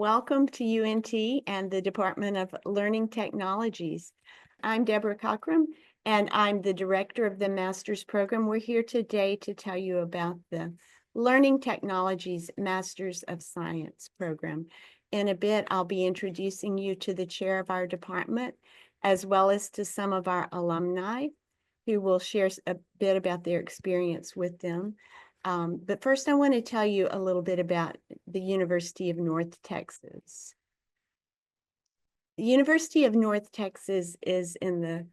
welcome to UNT and the Department of Learning Technologies. I'm Deborah Cockerham, and I'm the director of the master's program. We're here today to tell you about the Learning Technologies Masters of Science program. In a bit, I'll be introducing you to the chair of our department, as well as to some of our alumni who will share a bit about their experience with them. But first, I want to tell you a little bit about the University of North Texas. The University of North Texas is in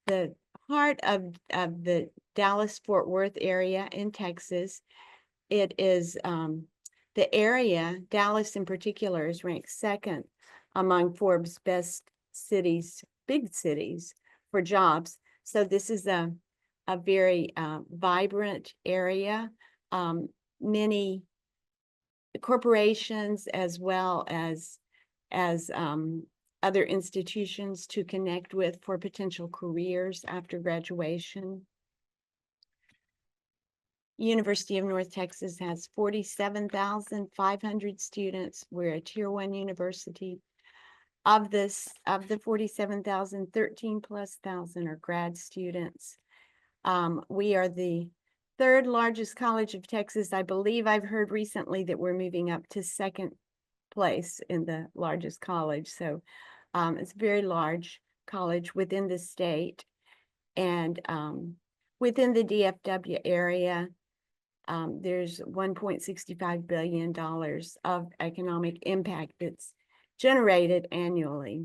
the heart of the Dallas-Fort Worth area in Texas. It is the area, Dallas in particular, is ranked second among Forbes' best cities, big cities for jobs. So this is a very vibrant area. Many corporations as well as other institutions to connect with for potential careers after graduation. University of North Texas has 47,500 students. We're a Tier 1 university. Of the 47,000, 13 plus thousand are grad students. We are the third largest college of Texas. I believe I've heard recently that we're moving up to second place in the largest college. So it's a very large college within the state. And within the DFW area, there's $1.65 billion of economic impact that's generated annually.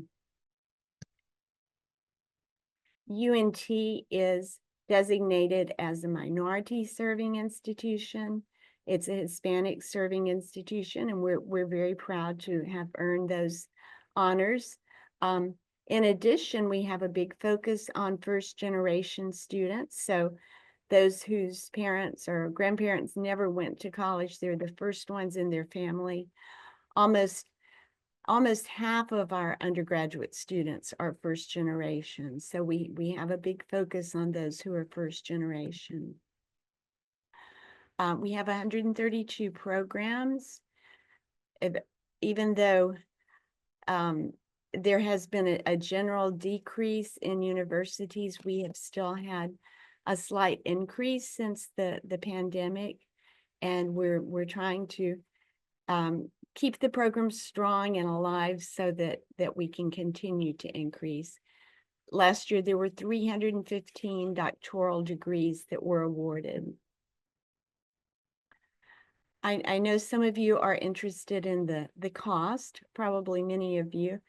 UNT is designated as a minority serving institution. It's a Hispanic serving institution, and we're very proud to have earned those honors. In addition, we have a big focus on first generation students. So those whose parents or grandparents never went to college, they're the first ones in their family. Almost half of our undergraduate students are first generation. So we have a big focus on those who are first generation. We have 132 programs. Even though there has been a general decrease in universities, we have still had a slight increase since the pandemic, and we're trying to keep the program strong and alive so that we can continue to increase. Last year, there were 315 doctoral degrees that were awarded. I know some of you are interested in the cost, probably many of you.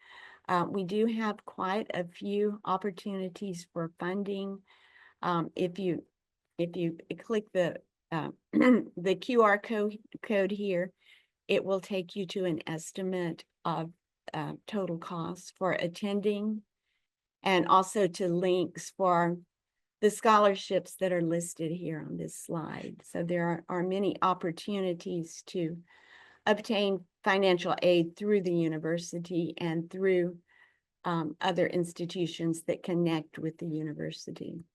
We do have quite a few opportunities for funding. If you click the the QR code here, it will take you to an estimate of total costs for attending, and also to links for the scholarships that are listed here on this slide. So there are many opportunities to obtain financial aid through the university and through other institutions that connect with the university.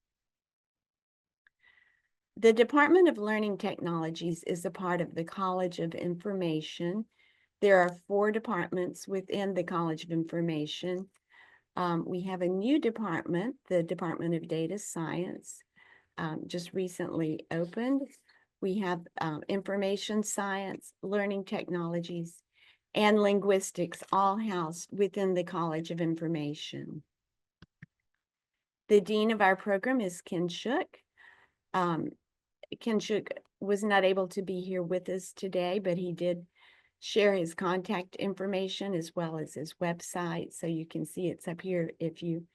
The Department of Learning Technologies is a part of the College of Information. There are 4 departments within the College of Information. We have a new department, the Department of Data Science, just recently opened. We have information science, learning technologies, and linguistics, all housed within the College of Information. The dean of our program is Ken Shook. Ken Shook was not able to be here with us today, but he did share his contact information as well as his website. So you can see it's up here if you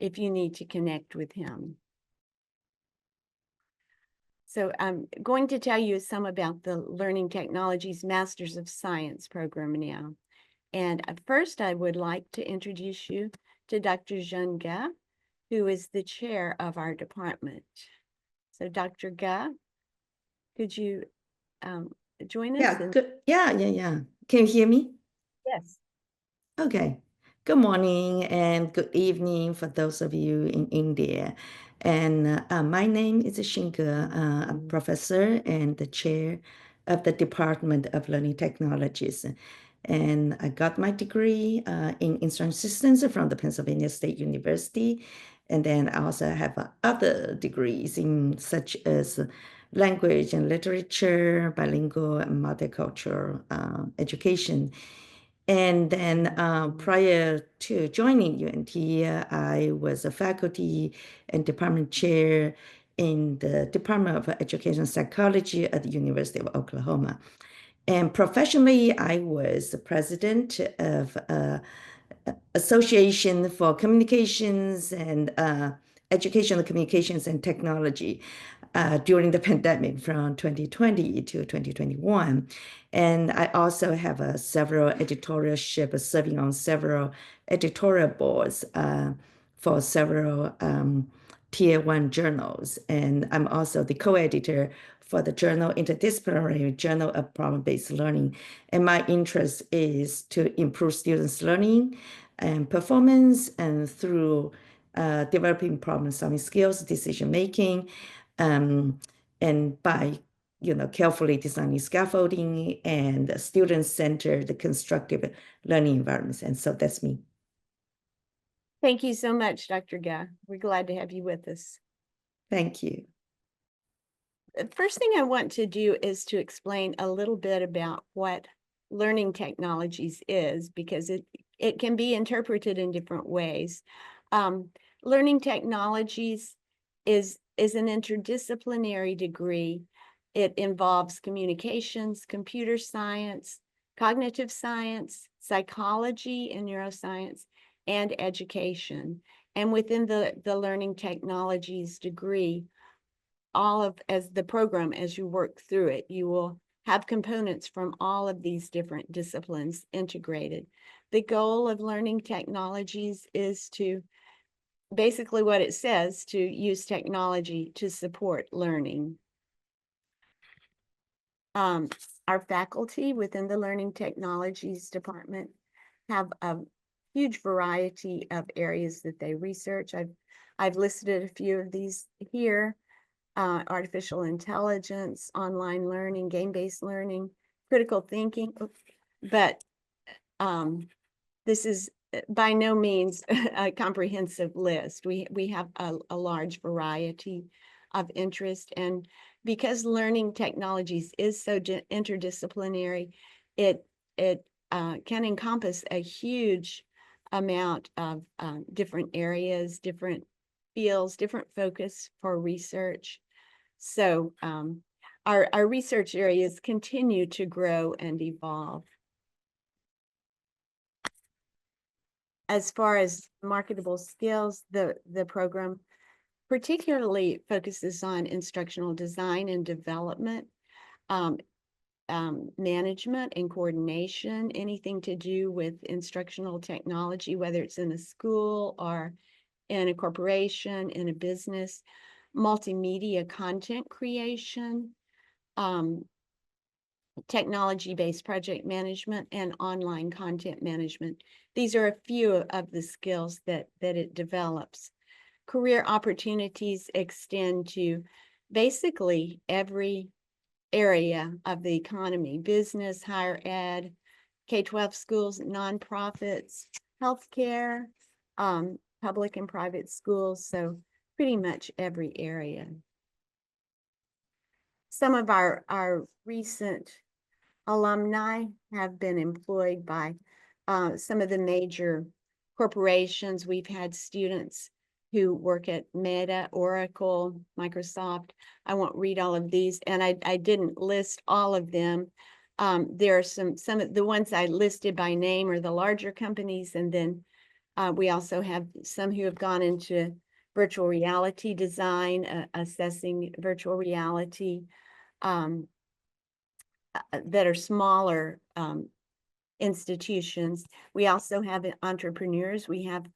need to connect with him. So I'm going to tell you some about the Learning Technologies Masters of Science program now. And first, I would like to introduce you to Dr. Jean Ga, who is the chair of our department. So Dr. Ga, could you join us? Yeah, good. Yeah. Can you hear me? Yes. Okay. Good morning and good evening for those of you in India. And my name is Xinge. I'm a professor and the chair of the Department of Learning Technologies. And I got my degree in instruction systems from the Pennsylvania State University. And then I also have other degrees in such as language and literature, bilingual and multicultural education. And then prior to joining UNT, I was a faculty and department chair in the Department of Education Psychology at the University of Oklahoma. And professionally, I was the president of Association for Communications and Educational Communications and Technology during the pandemic from 2020 to 2021. And I also have several editorialship serving on several editorial boards for several tier one journals. And I'm also the co-editor for the journal Interdisciplinary Journal of Problem-Based Learning. And my interest is to improve students' learning and performance and through developing problem-solving skills, decision-making, and by carefully designing scaffolding and student-centered constructive learning environments. And so that's me. Thank you so much, Dr. Ga. We're glad to have you with us. Thank you. The first thing I want to do is to explain a little bit about what learning technologies is, because it can be interpreted in different ways. Learning technologies is an interdisciplinary degree. It involves communications, computer science, cognitive science, psychology and neuroscience, and education. And within the learning technologies degree, as the program, as you work through it, you will have components from all of these different disciplines integrated. The goal of learning technologies is to, basically what it says, to use technology to support learning. Our faculty within the Learning Technologies Department have a huge variety of areas that they research. I've listed a few of these here. Artificial intelligence, online learning, game-based learning, critical thinking. But this is by no means a comprehensive list. We have a large variety of interest, and because learning technologies is so interdisciplinary, it can encompass a huge amount of different areas, different fields, different focus for research. So our research areas continue to grow and evolve. As far as marketable skills, the program particularly focuses on instructional design and development, management and coordination, anything to do with instructional technology, whether it's in a school or in a corporation, in a business, multimedia content creation, technology-based project management, and online content management. These are a few of the skills that it develops. Career opportunities extend to basically every area of the economy: business, higher ed, K-12 schools, nonprofits, healthcare, public and private schools, so pretty much every area. Some of our recent alumni have been employed by some of the major corporations. We've had students who work at Meta, Oracle, Microsoft. I won't read all of these, and I didn't list all of them. There are some of the ones I listed by name are the larger companies, and then we also have some who have gone into virtual reality design, assessing virtual reality, that are smaller institutions. We also have entrepreneurs. We have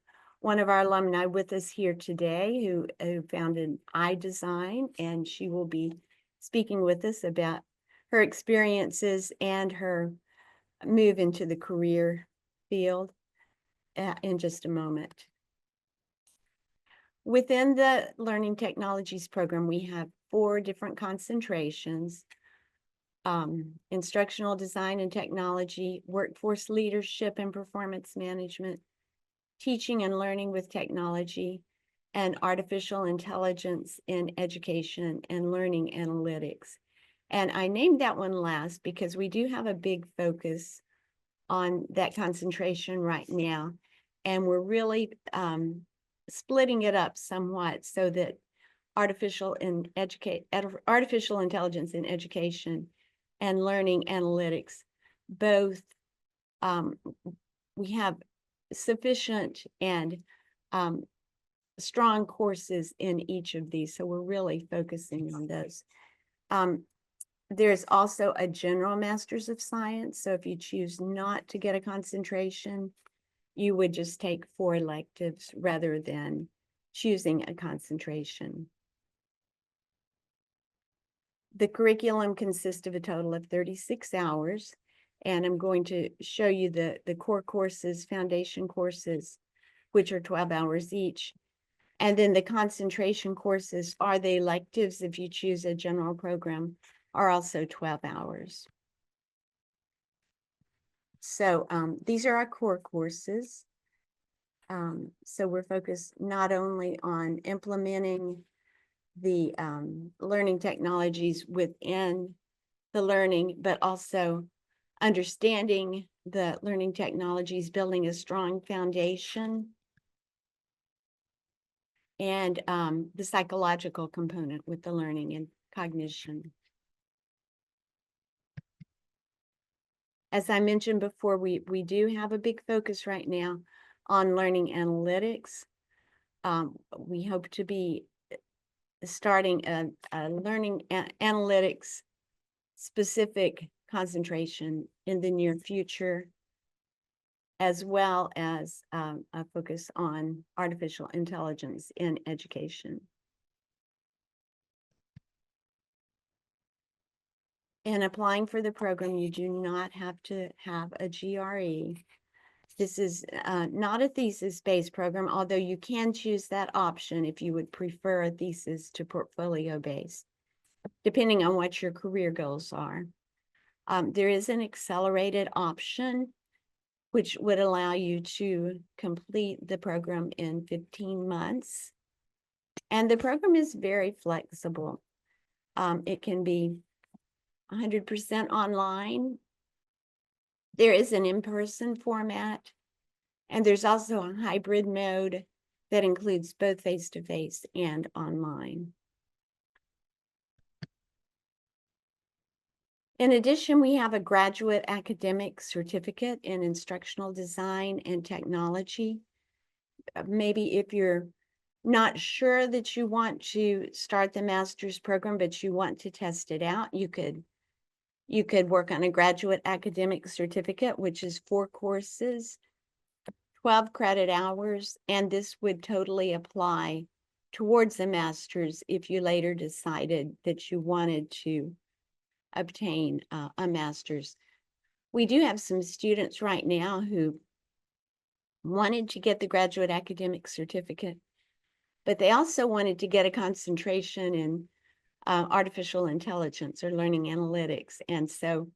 one of our alumni with us here today who founded iDesign, and she will be speaking with us about her experiences and her move into the career field in just a moment. Within the Learning Technologies program, we have 4 different concentrations. instructional design and technology, workforce leadership and performance management, teaching and learning with technology, and artificial intelligence in education and learning analytics. And I named that one last because we do have a big focus on that concentration right now. And we're really splitting it up somewhat so that artificial intelligence in education and learning analytics, both we have sufficient and strong courses in each of these. So we're really focusing on those. There's also a general master's of science. So if you choose not to get a concentration, you would just take 4 electives rather than choosing a concentration. The curriculum consists of a total of 36 hours, and I'm going to show you the core courses, foundation courses, which are 12 hours each. And then the concentration courses are the electives, if you choose a general program, are also 12 hours. So these are our core courses. So we're focused not only on implementing the learning technologies within the learning, but also understanding the learning technologies, building a strong foundation, and the psychological component with the learning and cognition. As I mentioned before, we do have a big focus right now on learning analytics. We hope to be starting a learning analytics specific concentration in the near future, as well as a focus on artificial intelligence in education. In applying for the program, you do not have to have a GRE. This is not a thesis-based program, although you can choose that option if you would prefer a thesis to portfolio-based, depending on what your career goals are. There is an accelerated option, which would allow you to complete the program in 15 months. And the program is very flexible. It can be 100% online. There is an in-person format, and there's also a hybrid mode that includes both face-to-face and online. In addition, we have a graduate academic certificate in instructional design and technology. Maybe if you're not sure that you want to start the master's program, but you want to test it out, you could work on a graduate academic certificate, which is 4 courses, 12 credit hours, and this would totally apply towards the master's if you later decided that you wanted to obtain a master's. We do have some students right now who wanted to get the graduate academic certificate, but they also wanted to get a concentration in artificial intelligence or learning analytics. And so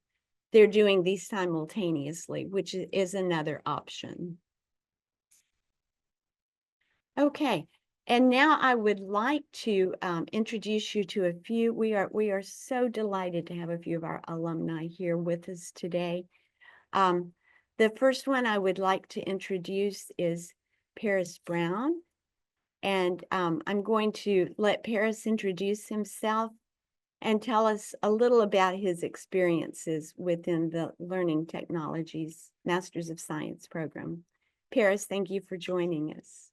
they're doing these simultaneously, which is another option. Okay, and now I would like to introduce you to a few. We are so delighted to have a few of our alumni here with us today. The first one I would like to introduce is Paris Brown. And I'm going to let Paris introduce himself and tell us a little about his experiences within the Learning Technologies Masters of Science program. Paris, thank you for joining us.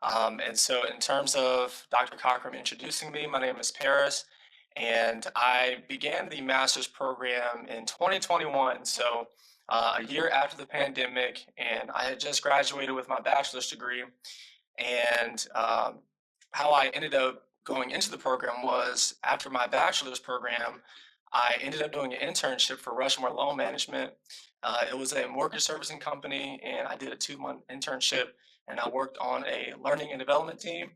And so in terms of Dr. Cockerham introducing me, my name is Paris, and I began the master's program in 2021, so a year after the pandemic, and I had just graduated with my bachelor's degree. And how I ended up going into the program was after my bachelor's program, I ended up doing an internship for Rushmore Loan Management. It was a mortgage servicing company, and I did a 2-month internship, and I worked on a learning and development team.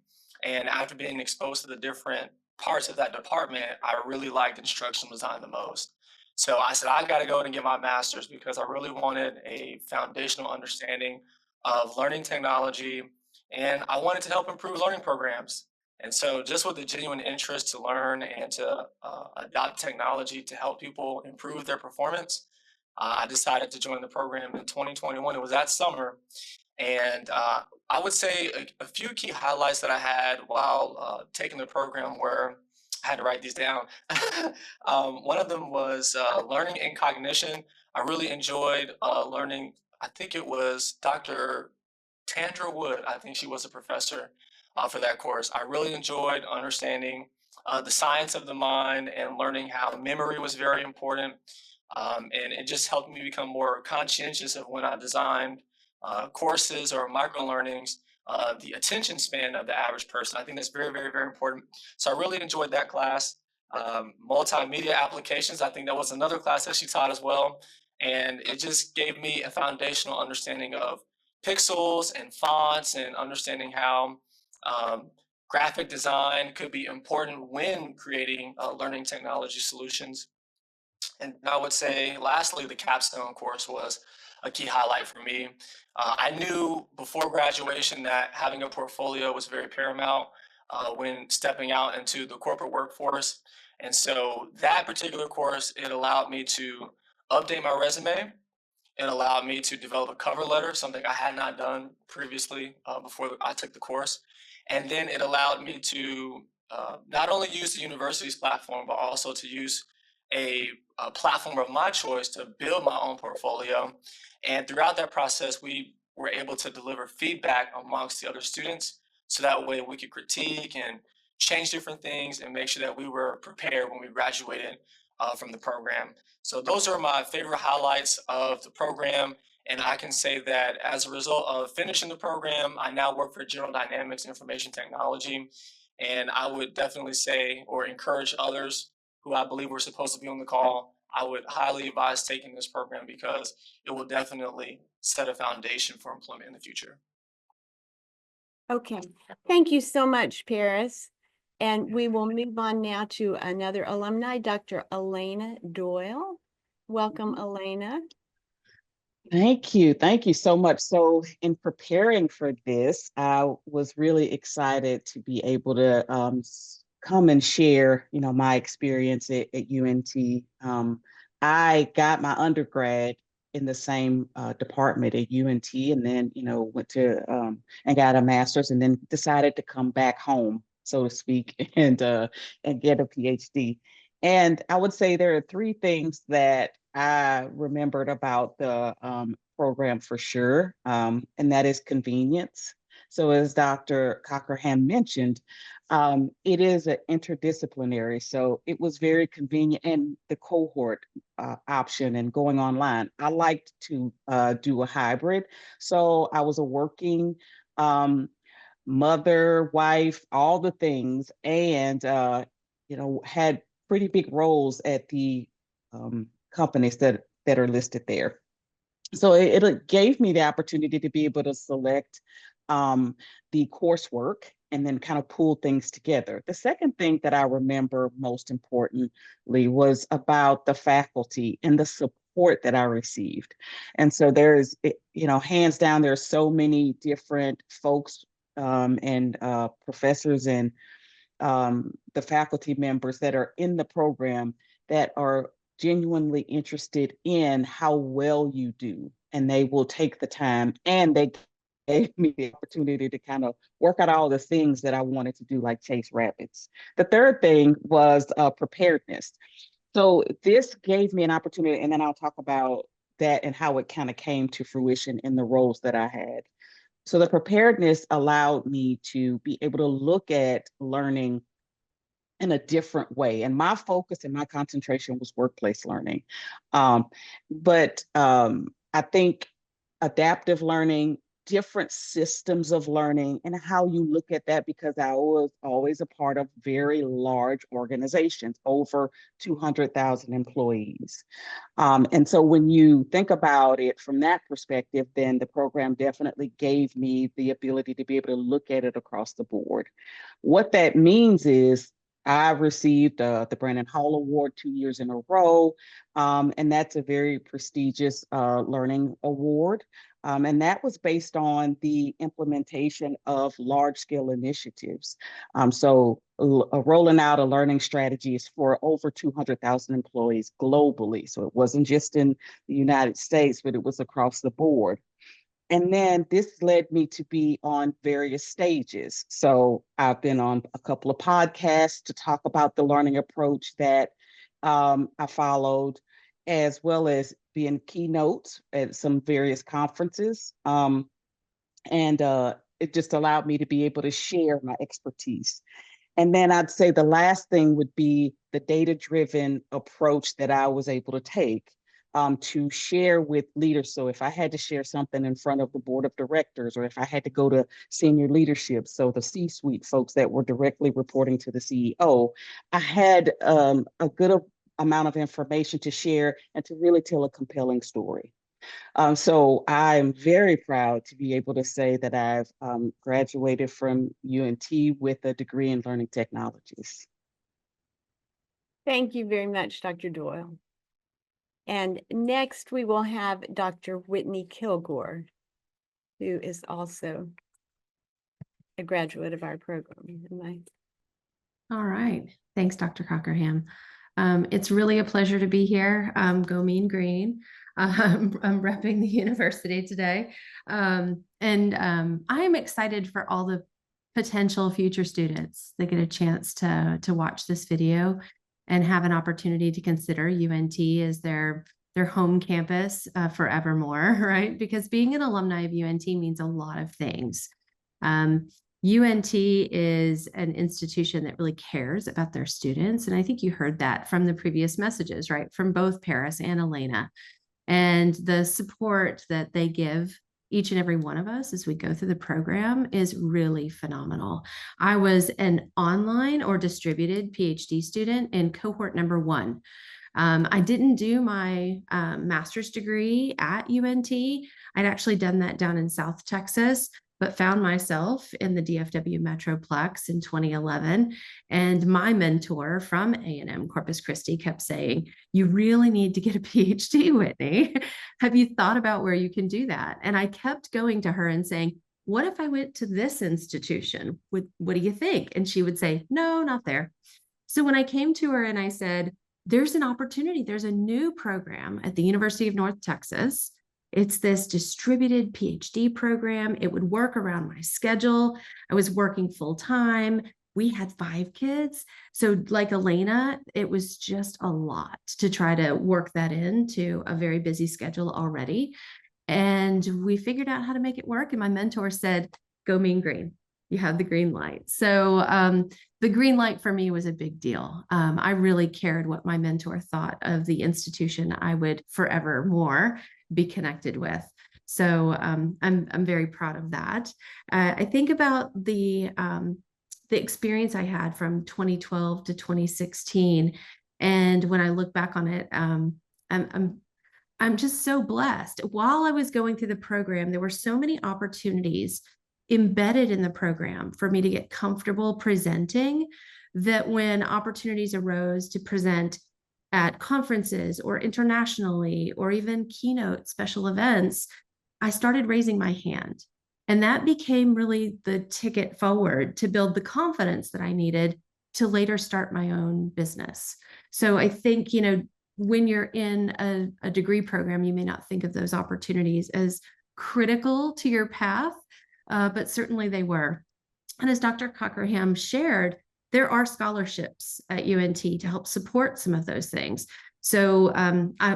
And after being exposed to the different parts of that department, I really liked instructional design the most. So I said, I got to go and get my master's because I really wanted a foundational understanding of learning technology and I wanted to help improve learning programs. And so, just with a genuine interest to learn and to adopt technology to help people improve their performance, I decided to join the program in 2021. It was that summer. And I would say a few key highlights that I had while taking the program were I had to write these down. One of them was learning and cognition. I really enjoyed learning. I think it was Dr. Tandra Wood. I think she was a professor for that course. I really enjoyed understanding the science of the mind and learning how memory was very important. And it just helped me become more conscientious of when I designed courses or micro learnings, the attention span of the average person. I think that's very, very, very important. So I really enjoyed that class. Multimedia applications, I think that was another class that she taught as well. And it just gave me a foundational understanding of pixels and fonts and understanding how graphic design could be important when creating learning technology solutions. And I would say, lastly, the capstone course was a key highlight for me. I knew before graduation that having a portfolio was very paramount when stepping out into the corporate workforce. And so that particular course, it allowed me to update my resume. It allowed me to develop a cover letter, something I had not done previously before I took the course. And then it allowed me to not only use the university's platform, but also to use a platform of my choice to build my own portfolio. And throughout that process, we were able to deliver feedback amongst the other students. So that way we could critique and change different things and make sure that we were prepared when we graduated from the program. So those are my favorite highlights of the program. And I can say that as a result of finishing the program, I now work for General Dynamics Information Technology. And I would definitely say or encourage others who I believe were supposed to be on the call. I would highly advise taking this program because it will definitely set a foundation for employment in the future. Okay, thank you so much, Paris. And we will move on now to another alumni, Dr. Elena Doyle. Welcome, Elena. Thank you. Thank you so much. So in preparing for this, I was really excited to be able to come and share, my experience at UNT. I got my undergrad in the same department at UNT and then, went to and got a master's and then decided to come back home, so to speak, and get a PhD. And I would say there are three things that I remembered about the program for sure, and that is convenience. So as Dr. Cockerham mentioned, it is an interdisciplinary, so it was very convenient, and the cohort option and going online. I liked to do a hybrid, so I was a working mother, wife, all the things, and had pretty big roles at the companies that are listed there. So it gave me the opportunity to be able to select the coursework and then kind of pull things together. The second thing that I remember most importantly was about the faculty and the support that I received. And so there's, hands down, there's so many different folks and professors and the faculty members that are in the program that are genuinely interested in how well you do. And they will take the time, and they gave me the opportunity to kind of work out all the things that I wanted to do, like chase rabbits. The third thing was preparedness. So this gave me an opportunity, and then I'll talk about that and how it kind of came to fruition in the roles that I had. So the preparedness allowed me to be able to look at learning in a different way. And my focus and my concentration was workplace learning. But I think adaptive learning, different systems of learning, and how you look at that, because I was always a part of very large organizations, over 200,000 employees. And so when you think about it from that perspective, then the program definitely gave me the ability to be able to look at it across the board. What that means is I received the Brandon Hall Award 2 years in a row, and that's a very prestigious learning award. And that was based on the implementation of large-scale initiatives. Rolling out a learning strategy is for over 200,000 employees globally. So it wasn't just in the United States, but it was across the board. And then this led me to be on various stages. So I've been on a couple of podcasts to talk about the learning approach that I followed, as well as being keynotes at some various conferences. And it just allowed me to be able to share my expertise. And then I'd say the last thing would be the data-driven approach that I was able to take to share with leaders. So if I had to share something in front of the board of directors, or if I had to go to senior leadership, so the C-suite folks that were directly reporting to the CEO, I had a good amount of information to share and to really tell a compelling story. So I'm very proud to be able to say that I've graduated from UNT with a degree in learning technologies. Thank you very much, Dr. Doyle. And next we will have Dr. Whitney Kilgore, who is also a graduate of our program. All right. Thanks, Dr. Cockerham. It's really a pleasure to be here. Go Mean Green. I'm repping the university today. I'm excited for all the potential future students that get a chance to watch this video and have an opportunity to consider UNT as their home campus forevermore, right? Because being an alumni of UNT means a lot of things. UNT is an institution that really cares about their students. And I think you heard that from the previous messages, right? From both Paris and Elena. And the support that they give each and every one of us as we go through the program is really phenomenal. I was an online or distributed PhD student in cohort number 1. I didn't do my master's degree at UNT. I'd actually done that down in South Texas, but found myself in the DFW Metroplex in 2011. And my mentor from A&M Corpus Christi kept saying, you really need to get a PhD, Whitney. Have you thought about where you can do that? And I kept going to her and saying, what if I went to this institution? What do you think? And she would say, no, not there. So when I came to her and I said, there's an opportunity, there's a new program at the University of North Texas. It's this distributed PhD program. It would work around my schedule. I was working full time. We had 5 kids. So like Elena, it was just a lot to try to work that into a very busy schedule already. And we figured out how to make it work. And my mentor said, go Mean Green. You have the green light. So the green light for me was a big deal. I really cared what my mentor thought of the institution I would forevermore be connected with. So I'm very proud of that. I think about the experience I had from 2012 to 2016, and when I look back on it, I'm just so blessed. While I was going through the program, there were so many opportunities embedded in the program for me to get comfortable presenting, that when opportunities arose to present at conferences or internationally, or even keynote special events, I started raising my hand. And that became really the ticket forward to build the confidence that I needed to later start my own business. So I think, when you're in a degree program, you may not think of those opportunities as critical to your path, but certainly they were. And as Dr. Cockerham shared, there are scholarships at UNT to help support some of those things. So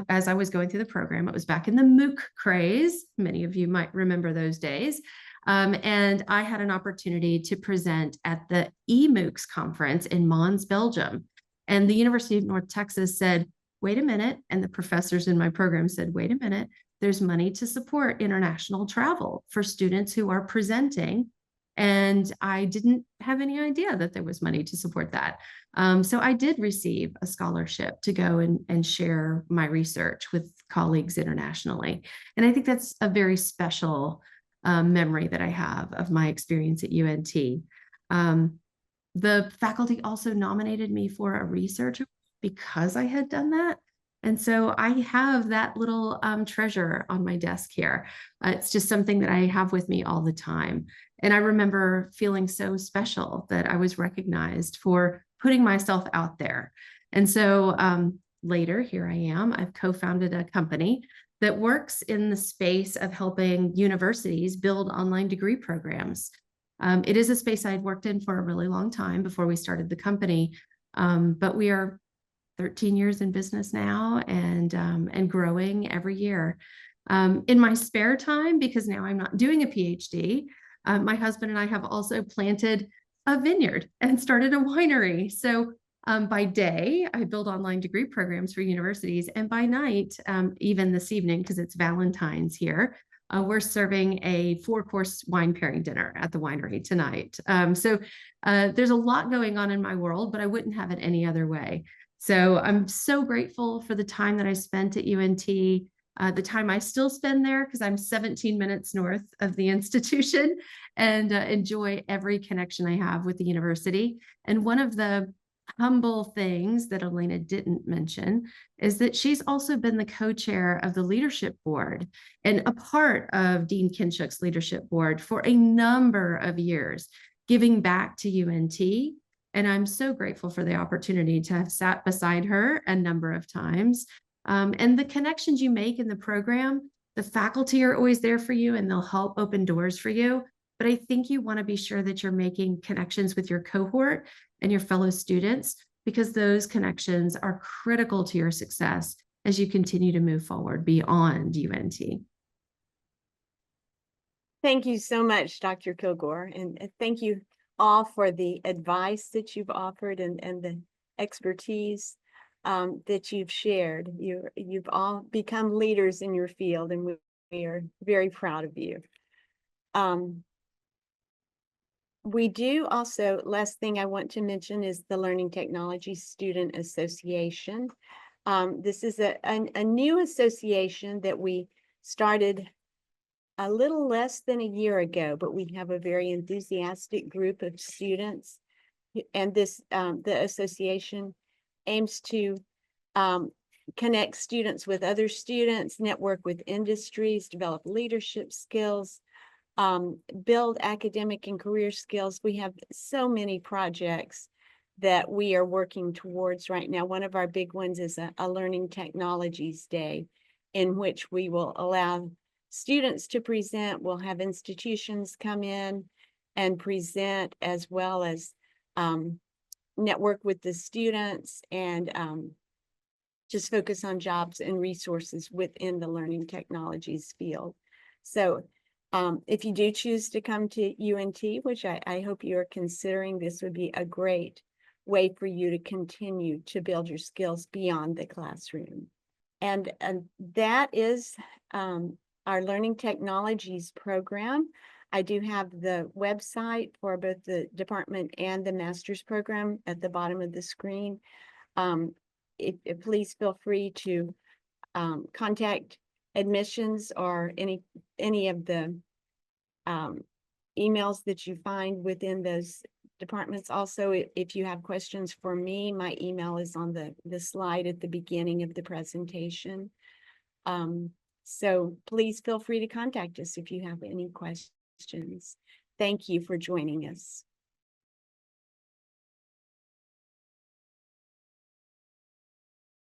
as I was going through the program, it was back in the MOOC craze. Many of you might remember those days. And I had an opportunity to present at the eMOOCs conference in Mons, Belgium. And the University of North Texas said, wait a minute. And the professors in my program said, wait a minute, there's money to support international travel for students who are presenting. And I didn't have any idea that there was money to support that. So I did receive a scholarship to go and share my research with colleagues internationally. And I think that's a very special memory that I have of my experience at UNT. The faculty also nominated me for a research award because I had done that. And so I have that little treasure on my desk here. It's just something that I have with me all the time. And I remember feeling so special that I was recognized for putting myself out there. And so later, here I am. I've co-founded a company that works in the space of helping universities build online degree programs. It is a space I'd worked in for a really long time before we started the company, but we are 13 years in business now and growing every year. In my spare time, because now I'm not doing a PhD, my husband and I have also planted a vineyard and started a winery. So by day, I build online degree programs for universities, and by night, even this evening, because it's Valentine's here, we're serving a 4-course wine pairing dinner at the winery tonight. So there's a lot going on in my world, but I wouldn't have it any other way. So I'm so grateful for the time that I spent at UNT, the time I still spend there because I'm 17 minutes north of the institution, and enjoy every connection I have with the university. And one of the humble things that Elena didn't mention is that she's also been the co-chair of the leadership board and a part of Dean Kinshuk's leadership board for a number of years, giving back to UNT. And I'm so grateful for the opportunity to have sat beside her a number of times. And the connections you make in the program, the faculty are always there for you and they'll help open doors for you. But I think you want to be sure that you're making connections with your cohort and your fellow students, because those connections are critical to your success as you continue to move forward beyond UNT. Thank you so much, Dr. Kilgore, and thank you all for the advice that you've offered and the expertise that you've shared. You've all become leaders in your field, and we are very proud of you. We do also, last thing I want to mention is the Learning Technology Student Association. This is a new association that we started a little less than a year ago, but we have a very enthusiastic group of students, and this the association aims to connect students with other students, network with industries, develop leadership skills, build academic and career skills. We have so many projects that we are working towards right now. One of our big ones is a Learning Technologies Day, in which we will allow students to present. We'll have institutions come in and present, as well as network with the students and just focus on jobs and resources within the learning technologies field. So if you do choose to come to UNT, which I hope you are considering, this would be a great way for you to continue to build your skills beyond the classroom. And that is our Learning Technologies program. I do have the website for both the department and the master's program at the bottom of the screen. Please feel free to contact admissions or any of the emails that you find within those departments. Also, if you have questions for me, my email is on the slide at the beginning of the presentation. So please feel free to contact us if you have any questions. Thank you for joining us.